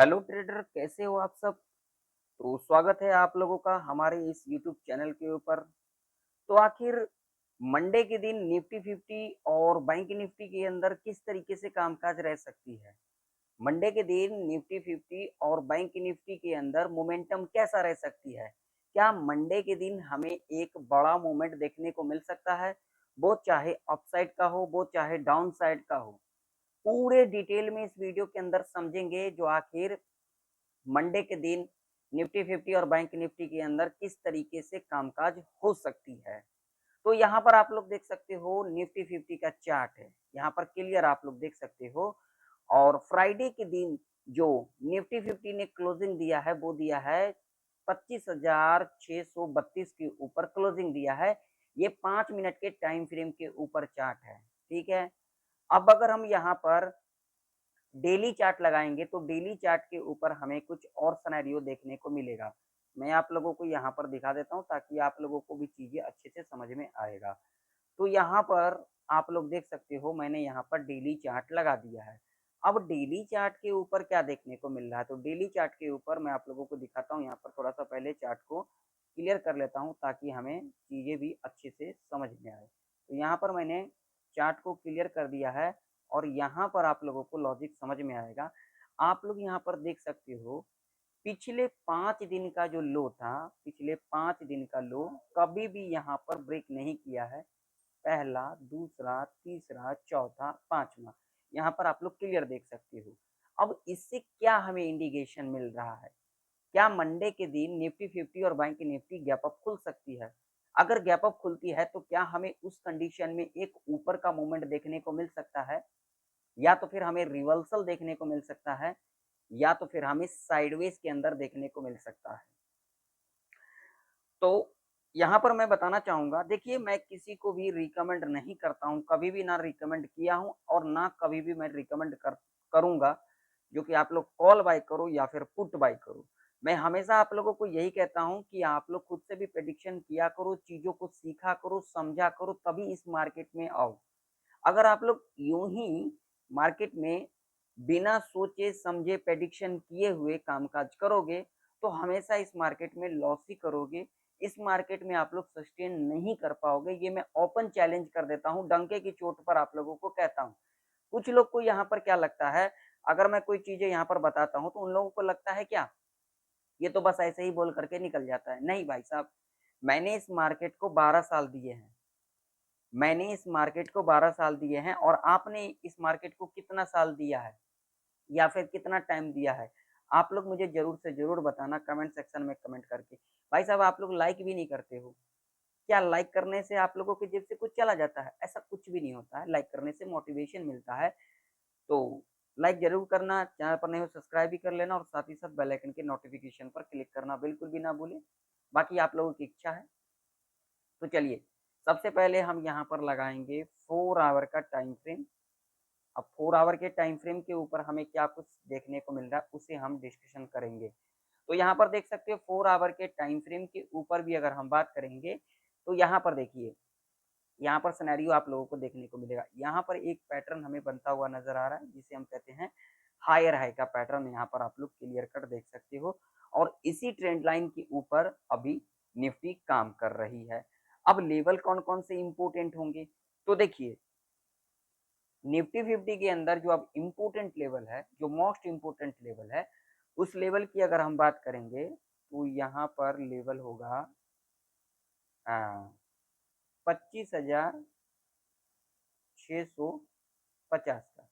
Hello trader, कैसे हो आप सब। तो स्वागत है आप लोगों का हमारे इस यूट्यूब चैनल के ऊपर। तो आखिर मंडे के दिन निफ्टी 50 और बैंक निफ्टी के अंदर किस तरीके से कामकाज रह सकती है। मंडे के दिन निफ्टी 50 और बैंक निफ्टी के अंदर मोमेंटम कैसा रह सकती है। क्या मंडे के दिन हमें एक बड़ा मूवमेंट देखने को मिल सकता है, वो चाहे अपसाइड का हो वो चाहे डाउन साइड का हो। पूरे डिटेल में इस वीडियो के अंदर समझेंगे जो आखिर मंडे के दिन निफ्टी 50 और बैंक निफ्टी के अंदर किस तरीके से कामकाज हो सकती है। तो यहाँ पर आप लोग देख सकते हो निफ्टी 50 का चार्ट है, यहाँ पर क्लियर आप लोग देख सकते हो। और फ्राइडे के दिन जो निफ्टी 50 ने क्लोजिंग दिया है वो दिया है 25,632 के ऊपर क्लोजिंग दिया है। ये 5 मिनट के टाइम फ्रेम के ऊपर चार्ट है, ठीक है। अब अगर हम यहाँ पर डेली चार्ट लगाएंगे तो डेली चार्ट के ऊपर हमें कुछ और सिनेरियो देखने को मिलेगा। मैं आप लोगों को यहाँ पर दिखा देता हूँ ताकि आप लोगों को भी चीजें अच्छे से समझ में आएगा। तो यहाँ पर आप लोग देख सकते हो मैंने यहाँ पर डेली चार्ट लगा दिया है। अब डेली चार्ट के ऊपर क्या देखने को मिल रहा है, तो डेली चार्ट के ऊपर मैं आप लोगों को दिखाता हूँ। यहाँ पर थोड़ा सा पहले चार्ट को क्लियर कर लेता हूँ ताकि हमें चीजें भी अच्छे से समझ में आए। तो यहाँ पर मैंने चार्ट को क्लियर कर दिया है और यहाँ पर आप लोगों को लॉजिक समझ में आएगा। आप लोग यहाँ पर देख सकते हो पिछले 5 दिन का जो लो था, पिछले 5 दिन का लो कभी भी यहाँ पर ब्रेक नहीं किया है। पहला, दूसरा, तीसरा, चौथा, पांचवा, यहाँ पर आप लोग क्लियर देख सकते हो। अब इससे क्या हमें इंडिकेशन मिल रहा है, क्या मंडे के दिन निफ्टी 50 और बैंक निफ्टी गैप अप खुल सकती है। अगर गैप अप खुलती है तो क्या हमें उस कंडीशन में एक ऊपर का मूवमेंट देखने को मिल सकता है, या तो फिर हमें रिवर्सल देखने को मिल सकता है, या तो फिर हमें साइडवेज के अंदर देखने को मिल सकता है। तो यहाँ पर मैं बताना चाहूंगा, देखिए मैं किसी को भी रिकमेंड नहीं करता हूँ, कभी भी ना रिकमेंड किया हूँ और ना कभी भी मैं रिकमेंड करूंगा जो कि आप लोग कॉल बाय करो या फिर पुट बाय करो। मैं हमेशा आप लोगों को यही कहता हूँ कि आप लोग खुद से भी प्रेडिक्शन किया करो, चीजों को सीखा करो, समझा करो, तभी इस मार्केट में आओ। अगर आप लोग यूं ही मार्केट में बिना सोचे समझे प्रेडिक्शन किए हुए कामकाज करोगे तो हमेशा इस मार्केट में लॉस ही करोगे। इस मार्केट में आप लोग सस्टेन नहीं कर पाओगे, ये मैं ओपन चैलेंज कर देता हूँ, डंके की चोट पर आप लोगों को कहता हूँ। कुछ लोग को यहाँ पर क्या लगता है, अगर मैं कोई चीजें यहाँ पर बताता हूँ तो उन लोगों को लगता है क्या ये तो बस ऐसे ही बोल करके निकल जाता है। नहीं भाई साहब, मैंने इस मार्केट को 12 साल दिए हैं, मैंने इस मार्केट को 12 साल दिए हैं और आपने इस मार्केट को कितना साल दिया है या फिर कितना टाइम दिया है। आप लोग मुझे जरूर से जरूर बताना कमेंट सेक्शन में कमेंट करके। भाई साहब आप लोग लाइक भी नहीं करते हो, क्या लाइक करने से आप लोगों की जेब से कुछ चला जाता है? ऐसा कुछ भी नहीं होता है, लाइक करने से मोटिवेशन मिलता है। तो लाइक जरूर करना, चैनल पर नहीं हो सब्सक्राइब भी कर लेना और साथ ही साथ बेल आइकन के नोटिफिकेशन पर क्लिक करना बिल्कुल भी ना भूलें। बाकी आप लोगों की इच्छा है। तो चलिए, सबसे पहले हम यहाँ पर लगाएंगे 4 आवर का टाइम फ्रेम। अब 4 आवर के टाइम फ्रेम के ऊपर हमें क्या कुछ देखने को मिल रहा है उसे हम डिस्कशन करेंगे। तो यहाँ पर देख सकते हो 4 आवर के टाइम फ्रेम के ऊपर भी अगर हम बात करेंगे तो यहाँ पर देखिए, यहाँ पर सिनेरियो आप लोगों को देखने को मिलेगा। यहाँ पर एक पैटर्न हमें बनता हुआ नजर आ रहा है जिसे हम कहते हैं हायर हाई का पैटर्न। यहाँ पर आप लोग क्लियर कट देख सकते हो और इसी ट्रेंड लाइन के ऊपर अभी निफ्टी काम कर रही है। अब लेवल कौन कौन से इंपोर्टेंट होंगे, तो देखिए निफ्टी 50 के अंदर जो अब इम्पोर्टेंट लेवल है, जो मोस्ट इम्पोर्टेंट लेवल है, उस लेवल की अगर हम बात करेंगे तो यहाँ पर लेवल होगा 25,650 का।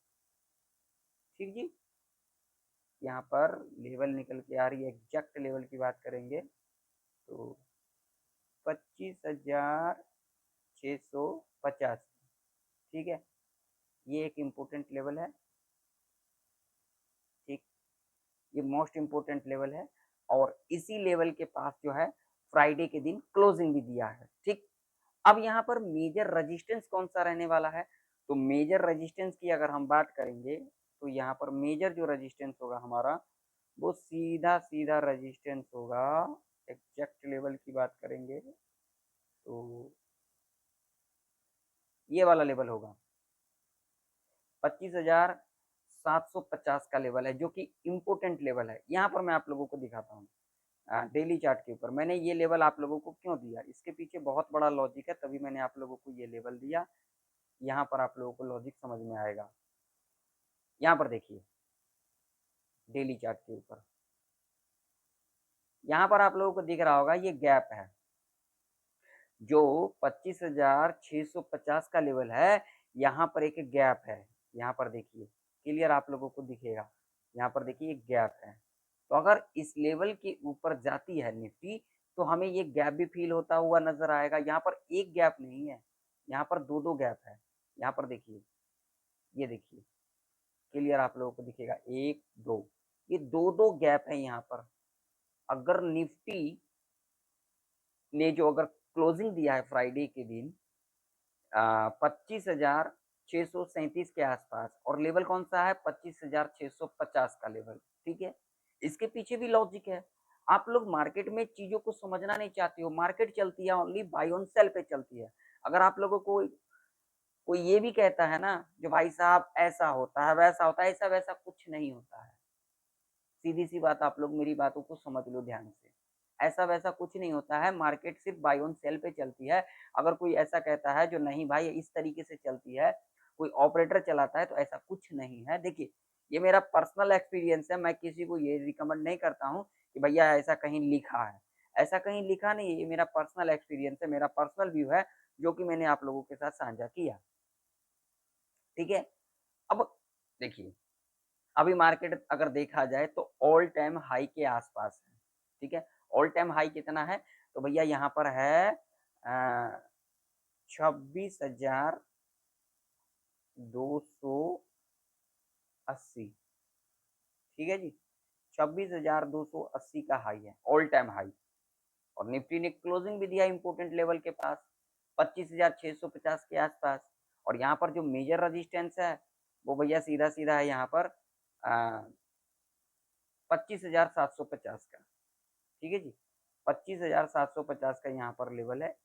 ठीक जी, यहाँ पर लेवल निकल के आ रही है, एग्जैक्ट लेवल की बात करेंगे तो 25,650। ठीक है, ये एक इम्पोर्टेंट लेवल है। ठीक, ये मोस्ट इम्पोर्टेंट लेवल है और इसी लेवल के पास जो है फ्राइडे के दिन क्लोजिंग भी दिया है। ठीक, अब यहाँ पर मेजर रेजिस्टेंस कौन सा रहने वाला है, तो मेजर रेजिस्टेंस की अगर हम बात करेंगे तो यहाँ पर मेजर जो रेजिस्टेंस होगा हमारा वो सीधा सीधा रेजिस्टेंस होगा। एग्जैक्ट लेवल की बात करेंगे तो ये वाला लेवल होगा 25,700 750 का लेवल है जो कि इम्पोर्टेंट लेवल है। यहाँ पर मैं आप लोगों को दिखाता हूँ डेली चार्ट के ऊपर मैंने ये लेवल आप लोगों को क्यों दिया, इसके पीछे बहुत बड़ा लॉजिक है, तभी मैंने आप लोगों को ये लेवल दिया। यहाँ पर आप लोगों को लॉजिक समझ में आएगा। यहाँ पर देखिए डेली चार्ट के ऊपर, यहाँ पर आप लोगों को दिख रहा होगा ये गैप है जो 25,650 का लेवल है। यहाँ पर एक गैप है, यहाँ पर देखिए क्लियर आप लोगों को दिखेगा। यहाँ पर देखिए एक गैप है, तो अगर इस लेवल के ऊपर जाती है निफ्टी तो हमें ये गैप भी फील होता हुआ नजर आएगा। यहाँ पर एक गैप नहीं है, यहाँ पर दो दो गैप है। यहाँ पर देखिए, ये देखिए क्लियर आप लोगों को दिखेगा, एक दो, ये दो दो गैप है यहाँ पर। अगर निफ्टी ने जो अगर क्लोजिंग दिया है फ्राइडे के दिन 25,637 के आसपास, और लेवल कौन सा है 25,650 का लेवल, ठीक है। इसके पीछे भी लॉजिक है। आप लोग मार्केट में चीजों को समझना नहीं चाहते हो, मार्केट चलती है ओनली बाय ऑन सेल पे चलती है। अगर आप लोगों को कोई ये भी कहता है ना जो भाई साहब ऐसा होता है वैसा होता है, ऐसा वैसा कुछ नहीं होता है। सीधी सी बात, आप लोग मेरी बातों को समझ लो ध्यान से, ऐसा वैसा कुछ नहीं होता है। मार्केट सिर्फ बाय ऑन सेल पे चलती है। अगर कोई ऐसा कहता है जो नहीं भाई इस तरीके से चलती है, कोई ऑपरेटर चलाता है, तो ऐसा कुछ नहीं है। देखिए ये मेरा पर्सनल एक्सपीरियंस है, मैं किसी को ये रिकमेंड नहीं करता हूँ कि भैया ऐसा कहीं लिखा है, ऐसा कहीं लिखा नहीं है। ये मेरा पर्सनल एक्सपीरियंस है, मेरा पर्सनल व्यू है जो कि मैंने आप लोगों के साथ साझा किया, ठीक है। अब देखिए अभी मार्केट अगर देखा जाए तो ऑल टाइम हाई के आसपास है, ठीक है। ऑल टाइम हाई कितना है, तो भैया यहाँ पर है 26,280, ठीक है जी। 26,280 का हाई है, ऑल टाइम हाई। और निफ्टी ने क्लोजिंग भी दिया इंपोर्टेंट लेवल के पास 25,650 के आसपास। और यहाँ पर जो मेजर रजिस्टेंस है वो भैया सीधा सीधा है यहाँ पर 25,750 का, ठीक है जी। 25,750 का यहाँ पर लेवल है,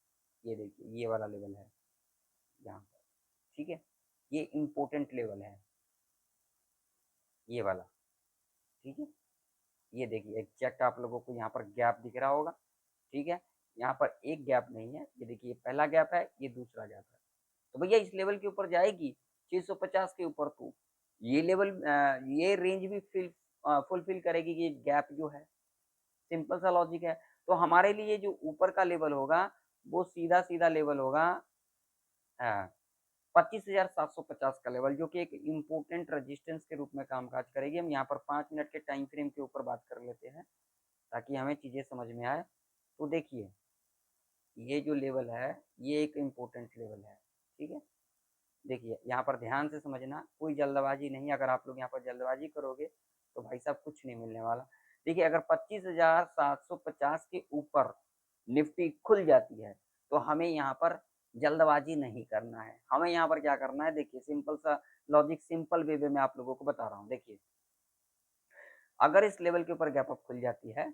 ये देखिए ये वाला लेवल है यहाँ पर, ठीक है। ये इम्पोर्टेंट लेवल है ये वाला, ठीक है। ये देखिए एग्जैक्ट आप लोगों को यहाँ पर गैप दिख रहा होगा, ठीक है। यहाँ पर एक गैप नहीं है, ये देखिए पहला गैप है, ये दूसरा गैप है। तो भैया इस लेवल के ऊपर जाएगी 650 के ऊपर, तो ये लेवल ये रेंज भी फुलफिल करेगी कि गैप जो है, सिंपल सा लॉजिक है। तो हमारे लिए जो ऊपर का लेवल होगा वो सीधा सीधा लेवल होगा 25,750 का लेवल, जो कि एक इम्पोर्टेंट रेजिस्टेंस के रूप में कामकाज करेगी। हम यहाँ पर 5 मिनट के टाइम फ्रेम के ऊपर बात कर लेते हैं ताकि हमें चीजें समझ में आए। तो देखिए ये जो लेवल है ये एक इम्पोर्टेंट लेवल है, ठीक है। देखिए यहाँ पर ध्यान से समझना, कोई जल्दबाजी नहीं। अगर आप लोग यहाँ पर जल्दबाजी करोगे तो भाई साहब कुछ नहीं मिलने वाला। देखिए अगर 25,750 के ऊपर निफ्टी खुल जाती है तो हमें यहाँ पर जल्दबाजी नहीं करना है। हमें यहाँ पर क्या करना है, देखिए सिंपल सा लॉजिक, सिंपल वे में आप लोगों को बता रहा हूँ। देखिए अगर इस लेवल के ऊपर गैप अप खुल जाती है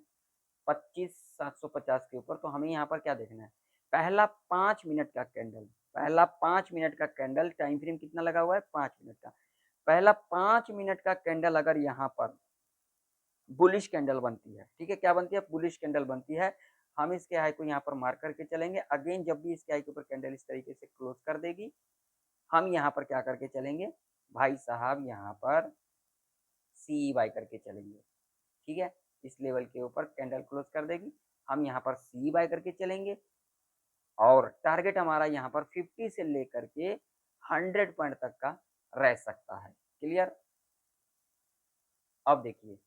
25,750 के ऊपर, तो हमें यहाँ पर क्या देखना है, पहला 5 मिनट का कैंडल, पहला 5 मिनट का कैंडल, टाइम फ्रेम कितना लगा हुआ है 5 मिनट का। पहला 5 मिनट का कैंडल अगर यहाँ पर बुलिश कैंडल बनती है, ठीक है, क्या बनती है, बुलिश कैंडल बनती है, हम इसके हाई को यहाँ पर मार्क करके चलेंगे। अगेन जब भी इसके हाई के ऊपर कैंडल इस तरीके से क्लोज कर देगी, हम यहाँ पर क्या करके चलेंगे भाई साहब, यहाँ पर सी बाय करके चलेंगे, ठीक है। इस लेवल के ऊपर कैंडल क्लोज कर देगी, हम यहाँ पर सी बाय करके चलेंगे, और टारगेट हमारा यहाँ पर 50 से लेकर के 100 पॉइंट तक का रह सकता है। क्लियर। अब देखिए,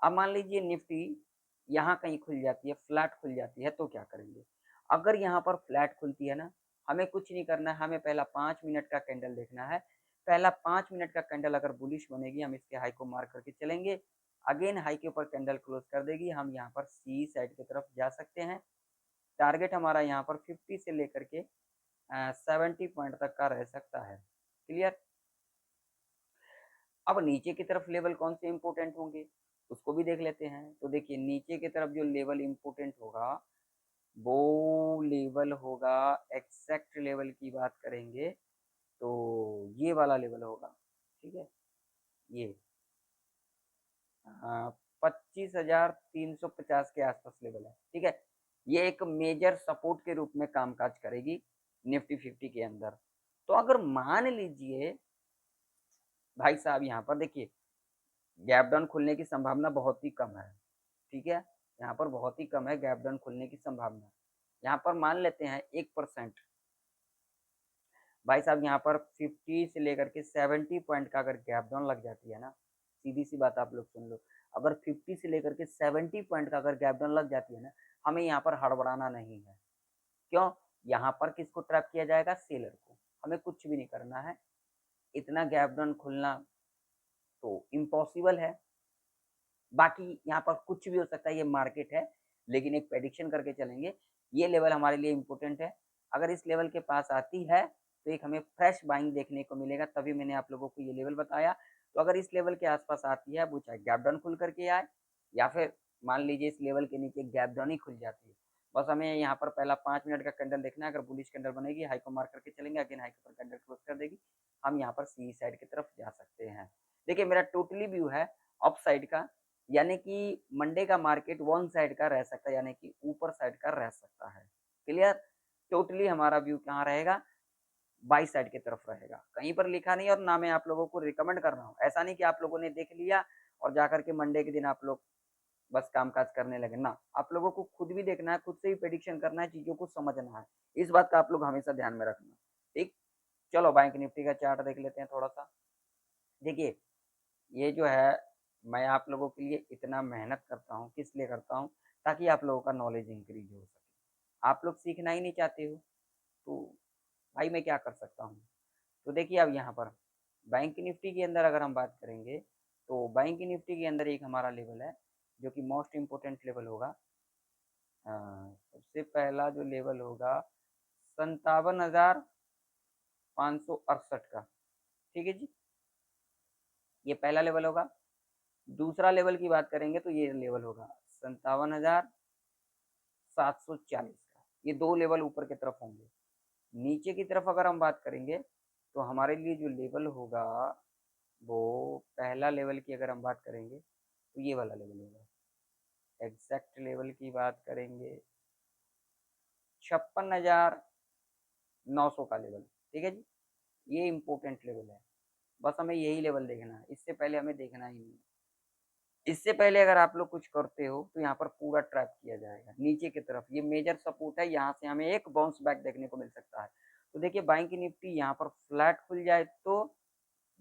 अब मान लीजिए निफ्टी यहाँ कहीं खुल जाती है, फ्लैट खुल जाती है, तो क्या करेंगे। अगर यहाँ पर फ्लैट खुलती है ना, हमें कुछ नहीं करना है, हमें पहला 5 मिनट का कैंडल देखना है। पहला 5 मिनट का कैंडल अगर बुलिश बनेगी, हम इसके हाई को मार्क करके चलेंगे। अगेन हाई के ऊपर कैंडल क्लोज कर देगी, हम यहाँ पर सी साइड की तरफ जा सकते हैं। टारगेट हमारा यहाँ पर 50 से लेकर के 70 पॉइंट तक का रह सकता है। क्लियर। अब नीचे की तरफ लेवल कौन से इंपोर्टेंट होंगे उसको भी देख लेते हैं। तो देखिए नीचे की तरफ जो लेवल इंपोर्टेंट होगा वो लेवल होगा, एग्जैक्ट लेवल की बात करेंगे तो ये वाला लेवल होगा, ठीक है। ये 25,350 के आसपास लेवल है, ठीक है। ये एक मेजर सपोर्ट के रूप में कामकाज करेगी निफ्टी 50 के अंदर। तो अगर मान लीजिए भाई साहब यहाँ पर देखिए गैप डाउन खुलने की संभावना बहुत ही कम है, ठीक है। यहाँ पर बहुत ही कम है गैप डाउन खुलने की संभावना। यहाँ पर मान लेते हैं 1%। भाई साहब यहाँ पर 50 से लेकर के 70 पॉइंट का अगर गैप डाउन लग जाती है ना, सीधी सी बात आप लोग सुन लो, अगर 50 से लेकर के 70 पॉइंट का अगर गैप डाउन लग जाती है ना, हमें यहाँ पर हड़बड़ाना नहीं है। क्यों? यहाँ पर किसको ट्रैप किया जाएगा? सेलर को। हमें कुछ भी नहीं करना है। इतना गैप डाउन खुलना तो इम्पॉसिबल है। बाकी यहाँ पर कुछ भी हो सकता है, ये मार्केट है, लेकिन एक प्रेडिक्शन करके चलेंगे। ये लेवल हमारे लिए इम्पोर्टेंट है। अगर इस लेवल के पास आती है तो एक हमें फ्रेश बाइंग देखने को मिलेगा, तभी मैंने आप लोगों को ये लेवल बताया। तो अगर इस लेवल के आसपास आती है, वो चाहे गैप डाउन खुल करके आए या फिर मान लीजिए इस लेवल के नीचे गैप डाउन ही खुल जाती है, बस हमें यहाँ पर पहला 5 मिनट का कैंडल देखना है। अगर बुलिश कैंडल बनेगी, हाई को मार्क करके चलेंगे, अगेन हाई के ऊपर कैंडल क्लोज कर देगी, हम यहाँ पर सी साइड की तरफ जा सकते हैं। देखिए मेरा टोटली व्यू है अप साइड का, यानी कि मंडे का मार्केट वन साइड का रह सकता है, यानी कि ऊपर साइड का रह सकता है। क्लियर? टोटली हमारा व्यू कहाँ रहेगा? बाई साइड की तरफ रहेगा। कहीं पर लिखा नहीं और ना मैं आप लोगों को रिकमेंड कर रहा हूँ। ऐसा नहीं कि आप लोगों ने देख लिया और जाकर के मंडे के दिन आप लोग बस कामकाज करने लगे ना। आप लोगों को खुद भी देखना है, खुद से भी प्रेडिक्शन करना है, चीज़ों को समझना है। इस बात का आप लोग हमेशा ध्यान में रखना। ठीक? चलो बैंक निफ्टी का चार्ट देख लेते हैं थोड़ा-सा। देखिए ये जो है मैं आप लोगों के लिए इतना मेहनत करता हूँ, किस लिए करता हूँ? ताकि आप लोगों का नॉलेज इंक्रीज़ हो सके। आप लोग सीखना ही नहीं चाहते हो, तो भाई मैं क्या कर सकता हूँ? तो देखिए अब यहाँ पर बैंक निफ्टी के अंदर अगर हम बात करेंगे, तो बैंक निफ्टी के अंदर एक हमारा लेवल है, जो कि मोस्ट इम्पोर्टेंट लेवल होगा। अ, सबसे पहला जो लेवल होगा 57,568 का, ठीक है जी? ये पहला लेवल होगा। दूसरा लेवल की बात करेंगे तो ये लेवल होगा 57,740 का। ये 2 लेवल ऊपर की तरफ होंगे। नीचे की तरफ अगर हम बात करेंगे तो हमारे लिए जो लेवल होगा वो पहला लेवल की अगर हम बात करेंगे तो ये वाला लेवल होगा। एग्जैक्ट लेवल की बात करेंगे 56,900 का लेवल, ठीक है जी? ये इम्पोर्टेंट लेवल है। बस हमें यही लेवल देखना है, इससे पहले हमें देखना ही नहीं है। इससे पहले अगर आप लोग कुछ करते हो तो यहाँ पर पूरा ट्रैप किया जाएगा नीचे की तरफ। ये मेजर सपोर्ट है, यहाँ से हमें एक बाउंस बैक देखने को मिल सकता है। तो देखिए बैंक निफ्टी यहाँ पर फ्लैट खुल जाए तो,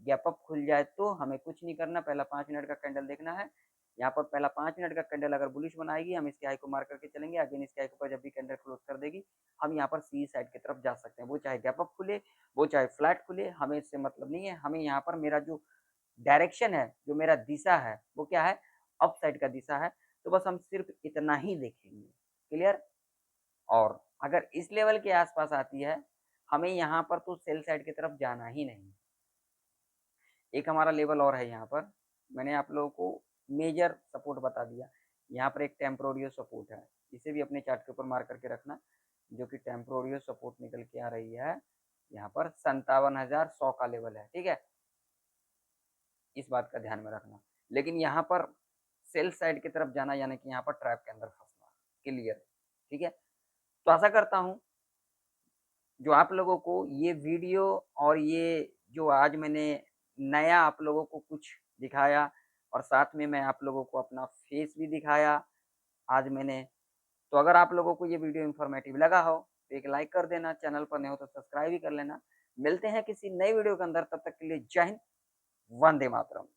गैप अप खुल जाए तो हमें कुछ नहीं करना, पहला 5 मिनट का कैंडल देखना है। यहाँ पर पहला 5 मिनट का कैंडल अगर बुलिश बनाएगी, हम इसके हाई को मार्क करके चलेंगे, अगेन इसके हाई के ऊपर जब भी कैंडल क्लोज कर देगी, हम यहाँ पर सी साइड की तरफ जा सकते हैं। वो चाहे गैप अप खुले, वो चाहे फ्लैट खुले, हमें इससे मतलब नहीं है। हमें यहाँ पर मेरा जो डायरेक्शन है, जो मेरा दिशा है, वो क्या है? अप साइड का दिशा है। तो बस हम सिर्फ इतना ही देखेंगे। क्लियर? और अगर इस लेवल के आसपास आती है, हमें यहाँ पर तो सेल साइड की तरफ जाना ही नहीं। एक हमारा लेवल और है यहाँ पर, मैंने आप लोगों को मेजर सपोर्ट बता दिया। यहाँ पर एक टेम्पोरेरी सपोर्ट है, इसे भी अपने चार्ट के ऊपर मार्क करके रखना, जो कि टेम्पोरेरी सपोर्ट निकल के आ रही है यहाँ पर 57,100 का लेवल है, ठीक है? इस बात का ध्यान में रखना। लेकिन यहाँ पर सेल साइड की तरफ जाना, यानी कि यहाँ पर ट्रैप के अंदर फंसना। क्लियर? ठीक है? तो आशा करता हूँ जो आप लोगों को ये वीडियो और ये जो आज मैंने नया आप लोगों को कुछ दिखाया और साथ में मैं आप लोगों को अपना फेस भी दिखाया आज मैंने, तो अगर आप लोगों को ये वीडियो इन्फॉर्मेटिव लगा हो तो एक लाइक कर देना, चैनल पर नए हो तो सब्सक्राइब भी कर लेना। मिलते हैं किसी नई वीडियो के अंदर, तब तक के लिए जय हिंद, वंदे मातरम।